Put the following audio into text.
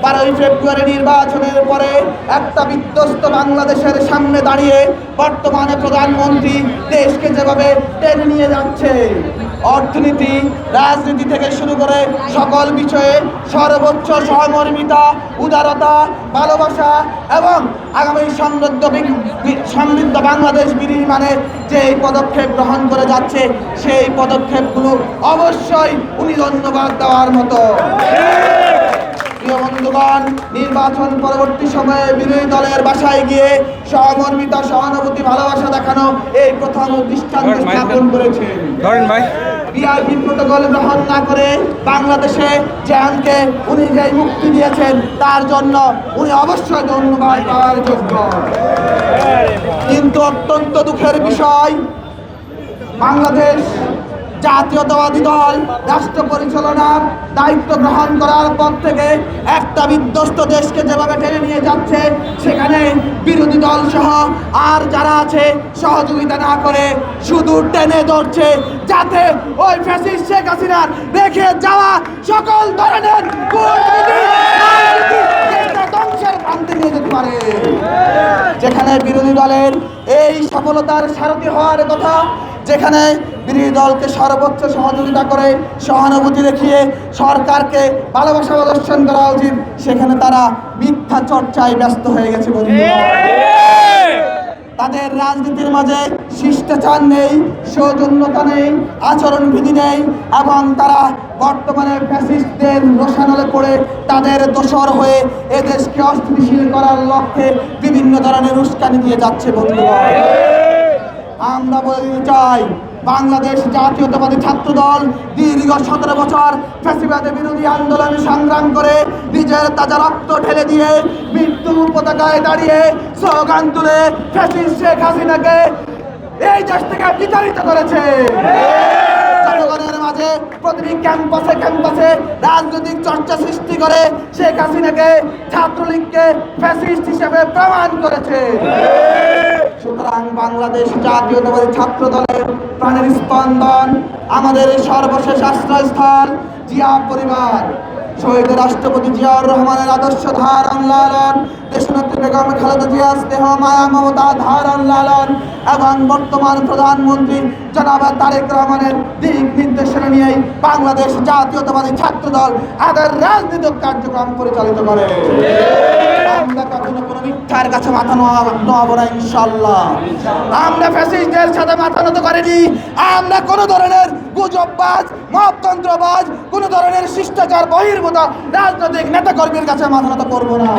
12ই ফেব্রুয়ারি নির্বাচনের পরে একটা বিধ্বস্ত বাংলাদেশের সামনে দাঁড়িয়ে বর্তমানে প্রধানমন্ত্রী দেশকে যেভাবে টেনে নিয়ে যাচ্ছে, অর্থনীতি, রাজনীতি থেকে শুরু করে সকল বিষয়ে সর্বোচ্চ সহমর্মিতা, উদারতা, ভালোবাসা এবং আগামী সমৃদ্ধ বাংলাদেশ বিনির্মাণে যে পদক্ষেপ গ্রহণ করে যাচ্ছে, সেই পদক্ষেপগুলো অবশ্যই উনি ধন্যবাদ দেওয়ার মতো। প্রিয় বন্ধুগণ, নির্বাচন পরবর্তী সময়ে বিরোধী দলের বাসায় গিয়ে সহমর্মিতা, সহানুভূতি, ভালোবাসা দেখানো এই প্রথম দৃষ্টান্ত স্থাপন করেছেন। বিআইপি প্রটোকল গ্রহণ না করে বাংলাদেশে জাহানকে উনি যে মুক্তি দিয়েছেন তার জন্য উনি অবশ্যই ধন্যবাদ পাওয়ার যোগ্য। কিন্তু অত্যন্ত দুঃখের বিষয়, বাংলাদেশ জাতীয়তাবাদী দল রাষ্ট্র পরিচালনার দায়িত্ব গ্রহণ করার পর থেকে একটা বিধ্বস্ত দেশকে যেভাবে টেনে নিয়ে যাচ্ছে, সেখানে বিরোধী দল সহ আর যারা আছে সহযোগিতা না করে শুধু টেনে ধরছে, যাতে ওই ফ্যাসিস্ট শেখ হাসিনার রেখে যাওয়া সকল ধরনের ধ্বংসের প্রান্তে নিয়ে যেতে পারে। যেখানে বিরোধী দলের এই সফলতার সারথি হওয়ার কথা, যেখানে বিরোধী দলকে সর্বোচ্চ সহযোগিতা করে সহানুভূতি দেখিয়ে সরকারকে ভালোবাসা প্রদর্শন করা উচিত, সেখানে তারা মিথ্যা চর্চায় ব্যস্ত হয়ে গেছে। তাদের রাজনীতির মাঝে শিষ্টাচার নেই, সৌজন্যতা নেই, আচরণবিধি নেই এবং তারা বর্তমানে ফ্যাসিস্টদের রোষানলে পড়ে তাদের দোসর হয়ে এদেশকে অস্থিতিশীল করার লক্ষ্যে বিভিন্ন ধরনের উস্কানি দিয়ে যাচ্ছে। বন্ধুগণ, আমরা বলতে চাই, বাংলাদেশ জাতীয়তাবাদী ছাত্র দল দীর্ঘ 17 বছর ফ্যাসিবাদের বিরোধী আন্দোলনে সংগ্রাম করে নিজের তাজা রক্ত ঢেলে দিয়ে মৃত্যু পতাকায় দাঁড়িয়ে স্লোগান তুলে ফ্যাসিস্ট শেখ হাসিনাকে এই দেশ থেকে বিতাড়িত করেছে। জনগণের মাঝে প্রতিটি ক্যাম্পাসে রাজনৈতিক চর্চা সৃষ্টি করে শেখ হাসিনাকে, ছাত্রলীগকে ফ্যাসিস্ট হিসেবে প্রমাণ করেছে। সুতরাং বাংলাদেশ জাতীয়তাবাদী ছাত্র দলের প্রাণের স্পন্দন, আমাদের সর্বশেষ আশ্রয়স্থল জিয়া পরিবার, শহীদ রাষ্ট্রপতি জিয়াউর রহমানের আদর্শ ধারণ লালন, দেশনেত্রী বেগম খালেদা জিয়ার স্নেহ মায়া মমতা ধারণ লালন এবং বর্তমান প্রধানমন্ত্রী জনাব তারেক রহমানের দিক নির্দেশনা নিয়েই বাংলাদেশ জাতীয়তাবাদী ছাত্র দল তাদের রাজনৈতিক কার্যক্রম পরিচালিত করে। আমরা কখনো কোনো মিথ্যার কাছে মাথা নোয়াবো না, ইনশাল্লাহ। আমরা ফ্যাসিস্টদের সাথে মাথা নত করিনি। আমরা কোনো ধরনের গুজববাজ, মততন্ত্রবাজ, কোনো ধরনের শিষ্টাচার বহির্ভূত রাজনৈতিক নেতাকর্মীর কাছে মাথা নত করবো না।